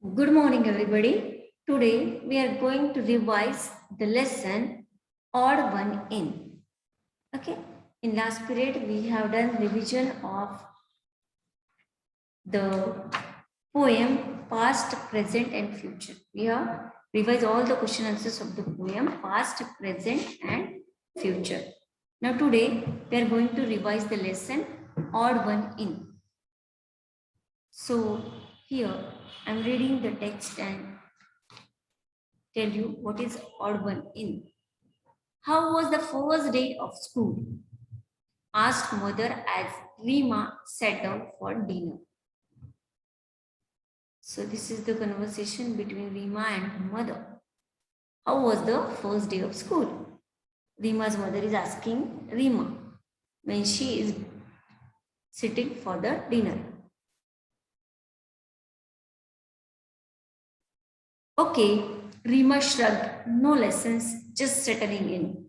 Good morning, everybody. Today we are going to revise the lesson odd one in. Okay. In last period, we have done revision of the poem past, present, and future. We have revised all the question answers of the poem past, present, and future. Now, today we are going to revise the lesson odd one in. So, here I am reading the text and tell you what is odd one in. How was the first day of school? Asked mother as Rima sat down for dinner. So this is the conversation between Rima and her mother. How was the first day of school? Rima's mother is asking Rima when she is sitting for the dinner. Okay, Rima shrugged. No lessons, just settling in.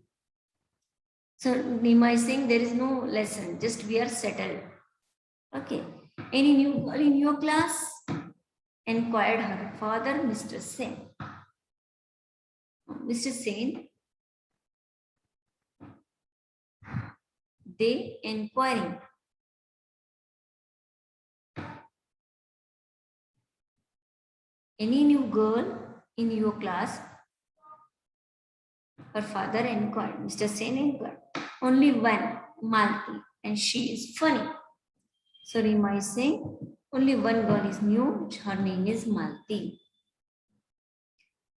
So Rima is saying there is no lesson, just we are settled. Okay. Any new girl in your class? Inquired her father, Mr. Sen. Mr. Sen, they inquiring. Any new girl in your class? Her father inquired. Mr. Sen inquired. Only one, Malti, and she is funny. So Rima is saying, only one girl is new. Her name is Malti,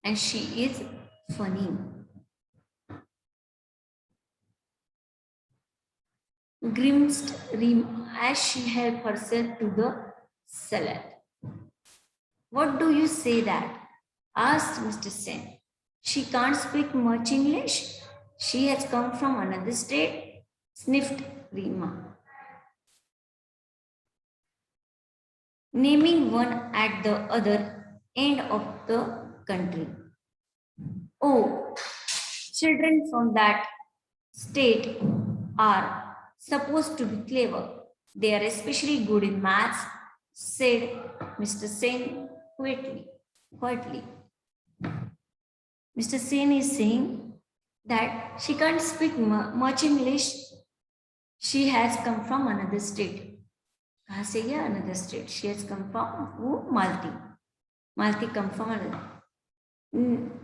and she is funny. Grimaced Rima as she helped herself to the salad. What do you say that? Asked Mr. Sen. She can't speak much English. She has come from another state, sniffed Rima. Naming one at the other end of the country. Oh, children from that state are supposed to be clever. They are especially good in maths, said Mr. Sen quietly. Mr. Sen is saying that she can't speak much English. She has come from another state. कहाँ से गया? Another state. She has come from Malti. Malti come from another.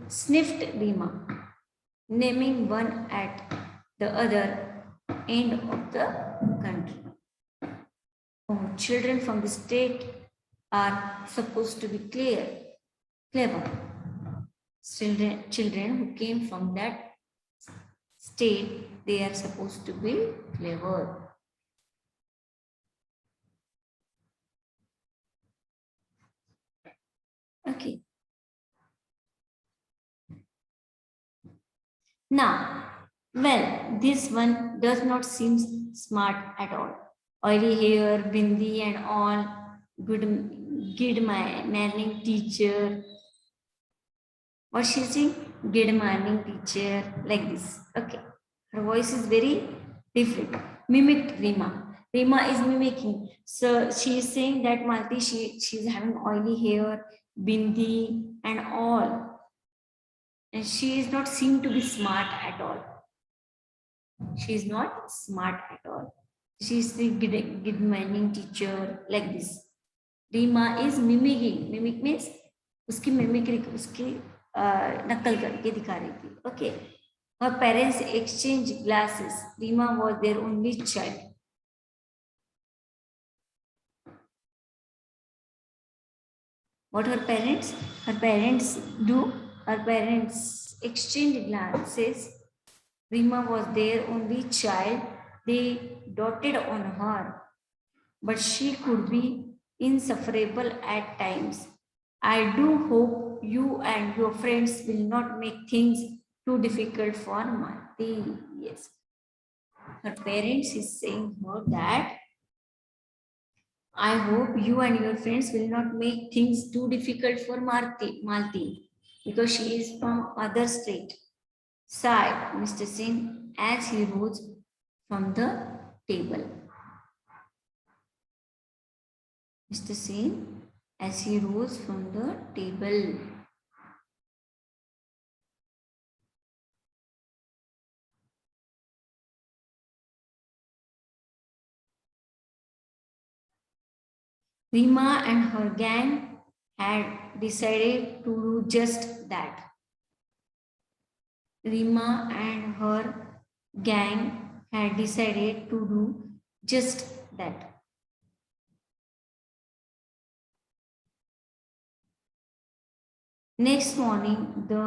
Sniffed Rima, naming one at the other end of the country. Oh, children from the state are supposed to be clever. Children who came from that state, they are supposed to be clever. Okay. Now, well, this one does not seem smart at all. Oily hair, bindi and all, good morning teacher. What she's saying? Good morning teacher, like this. Okay. Her voice is very different. Mimicked Rima. Rima is mimicking. So she is saying that Malti, she's having oily hair, bindi and all. And she is not seen to be smart at all. She is not smart at all. She is the good morning teacher, like this. Rima is mimicking. Mimic means उसकी mimicry, उसकी नकल करके दिखा रही थी. Okay. Her parents exchanged glasses. Rima was their only child. What her parents? Her parents do. Her parents exchanged glances. Rima was their only child. They doted on her, but she could be insufferable at times. I do hope you and your friends will not make things too difficult for Malti. Yes. Her parents is saying her that I hope you and your friends will not make things too difficult for Malti because she is from other state. Sighed Mr. Singh as he rose from the table. Mr. Singh as he rose from the table. Rima and her gang had decided to do just that. Rima and her gang had decided to do just that. Next morning, the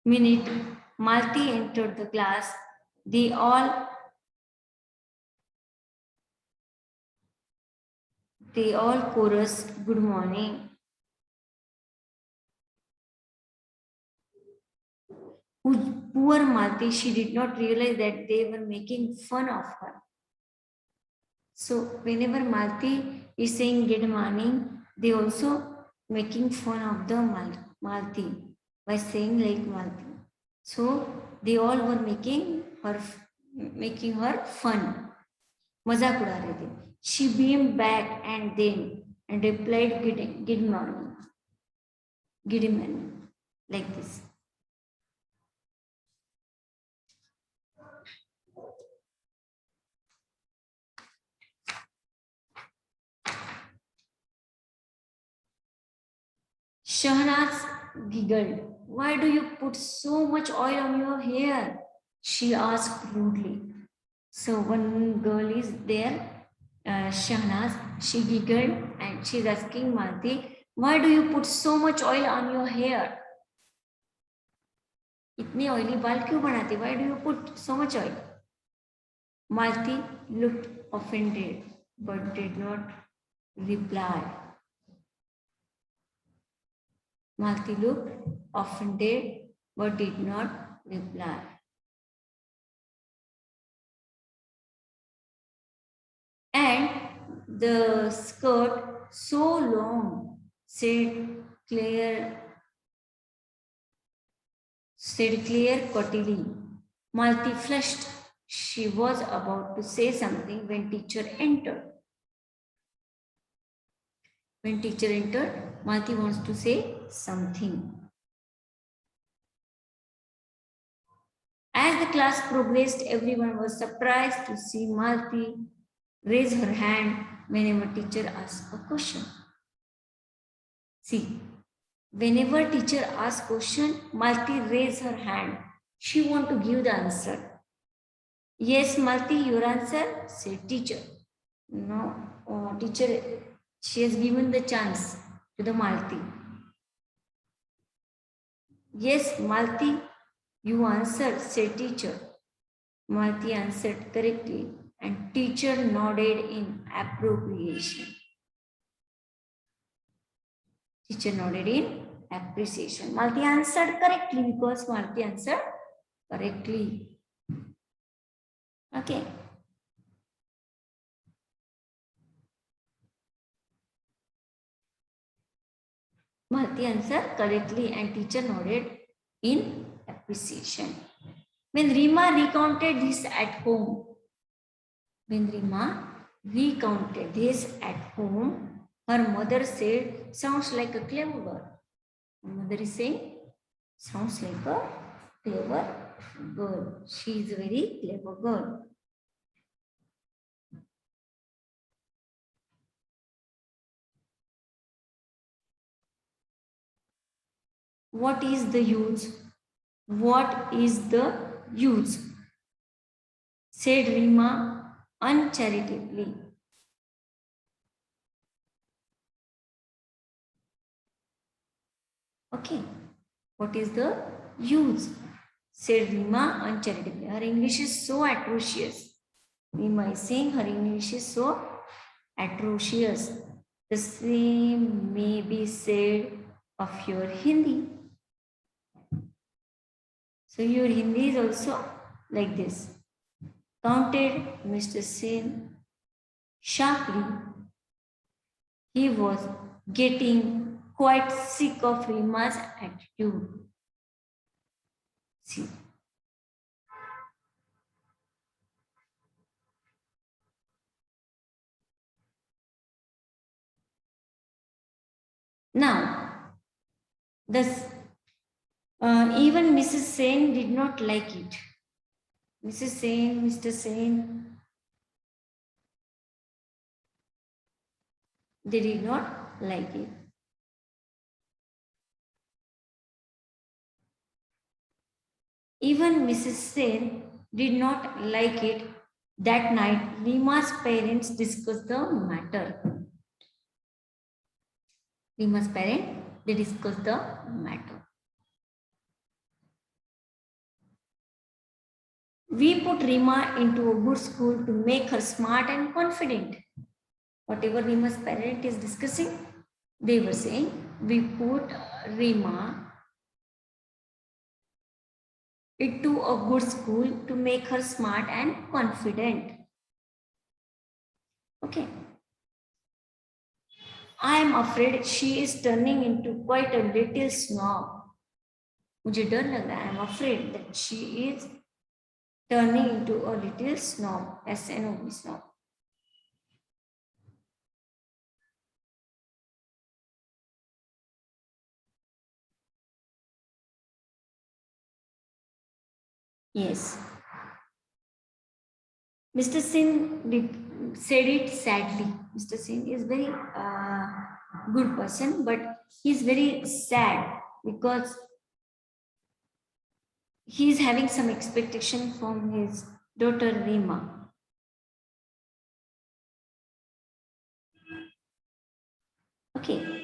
minute Malti entered the class, they all chorused, "Good morning." Poor Malti, she did not realize that they were making fun of her. So whenever Malti is saying good morning, they also making fun of the Malti by saying like Malti. So they all were making her fun. मजाक उड़ा रहे थे. She beamed back and replied good morning. Good morning. Like this. Shahnaz giggled. "Why do you put so much oil on your hair?" she asked rudely. So one girl is there, Shahnaz. She giggled and she's asking Malti, "Why do you put so much oil on your hair?" इतने oily बाल क्यों बनाते? Why do you put so much oil? Malti looked offended but did not reply. Malti looked offended but did not reply. And the skirt so long, said Claire Cotilly. Malti flushed. She was about to say something when teacher entered. When teacher entered, Malti wants to say something. As the class progressed, everyone was surprised to see Malti raise her hand whenever teacher asked a question. See, whenever teacher asks question, Malti raise her hand. She want to give the answer. "Yes, Malti, your answer," said teacher. No, teacher, she has given the chance to the Malti. "Yes, Malti, you answered," said teacher. Malti answered correctly and teacher nodded in appreciation. Teacher nodded in appreciation. Malti answered correctly because Malti answered correctly. Okay. Malti answered correctly and teacher nodded in appreciation. When Rima recounted this at home, her mother said, "Sounds like a clever girl." Her mother is saying, "Sounds like a clever girl. She is a very clever girl." What is the use? What is the use? Said Rima uncharitably. Okay. What is the use? Said Rima uncharitably. Her English is so atrocious. Rima is saying her English is so atrocious. The same may be said of your Hindi. So your Hindi is also like this. Counted Mr. Sen sharply. He was getting quite sick of Rima's attitude. See. Now, this even Mrs. Sen did not like it. Mrs. Sen, Mr. Sen, they did not like it. Even Mrs. Sen did not like it. That night, Lima's parents discussed the matter. Lima's parents, they discussed the matter. We put Rima into a good school to make her smart and confident. Whatever Rima's parent is discussing, they were saying, we put Rima into a good school to make her smart and confident. Okay. I am afraid she is turning into quite a little snob. मुझे डर लग रहा है. I am afraid that she is turning into a little snob. S-N-O-B, snob. Yes. Mr. Singh said it sadly. Mr. Singh is very good person, but he is very sad because he is having some expectation from his daughter Rima. Okay.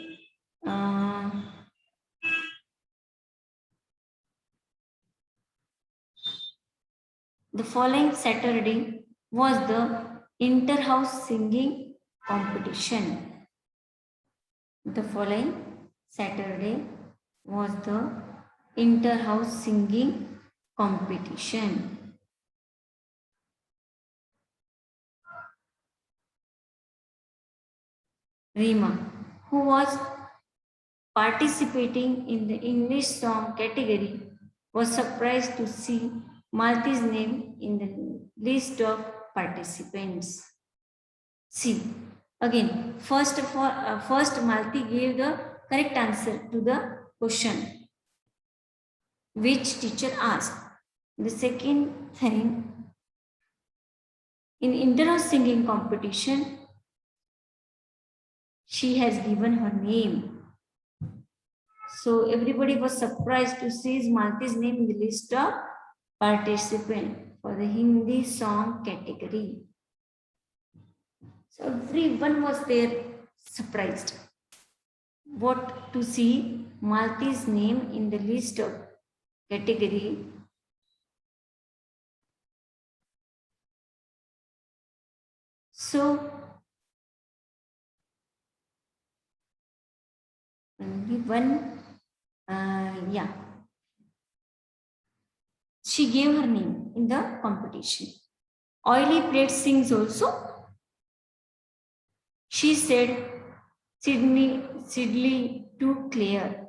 The following Saturday was the inter-house singing competition. The following Saturday was the inter-house singing competition. Rima, who was participating in the English song category, was surprised to see Malti's name in the list of participants. See, again, first Malti gave the correct answer to the question which teacher asked. The second thing, in inter-house singing competition, she has given her name. So everybody was surprised to see Malti's name in the list of participants for the Hindi song category. So everyone was there surprised. What to see Malti's name in the list of category. So only one, yeah. She gave her name in the competition. Oily Plate sings also. She said, Sidley too clear.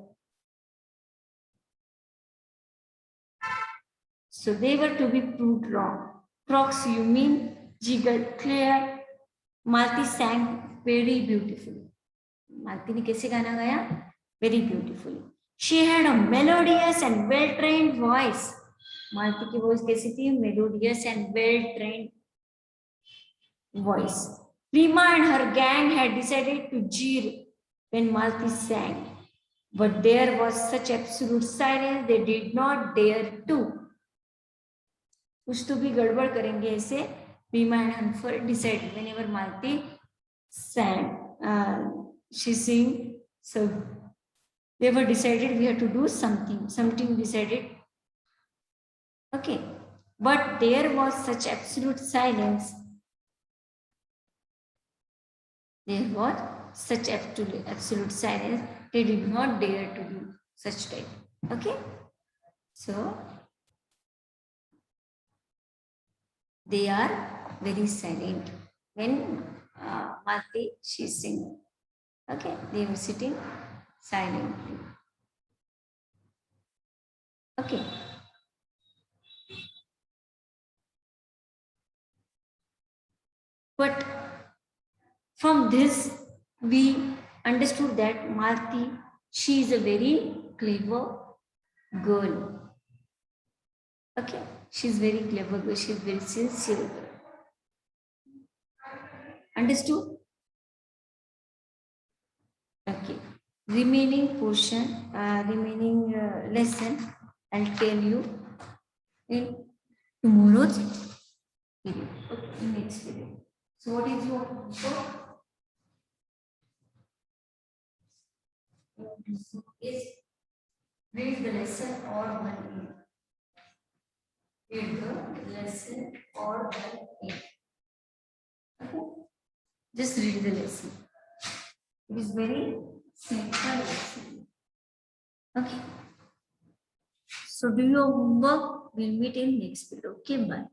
So they were to be proved wrong. Crocs, you mean? Jiggled clear. Malti sang very beautifully. Malti ने कैसे गाना गाया? Very beautifully. She had a melodious and well-trained voice. Malti की voice कैसी थी? Melodious and well-trained voice. Rima and her gang had decided to jeer when Malti sang. But there was such absolute silence, they did not dare to. कुछ तो भी गड़बड़ करेंगे ऐसे. Rima and Hanford decided whenever Malti sang, she sing. So they were decided we have to do something. Something decided. Okay, but there was such absolute silence. There was such absolute silence. They did not dare to do such type. Okay, so they are very silent when Malti she sing. Okay, they were sitting silently. Okay. But from this, we understood that Malti, she is a very clever girl. Okay, she's very clever girl. She's very sincere girl. Understood? Okay. Remaining portion, remaining lesson, I'll tell you in tomorrow's video. Okay, in next video. So what is your homework? Is read the lesson or one in. Read the lesson or one in. Okay. Just read the lesson. It is very simple lesson. Okay. So do your homework. We'll meet in next video. Okay, bye.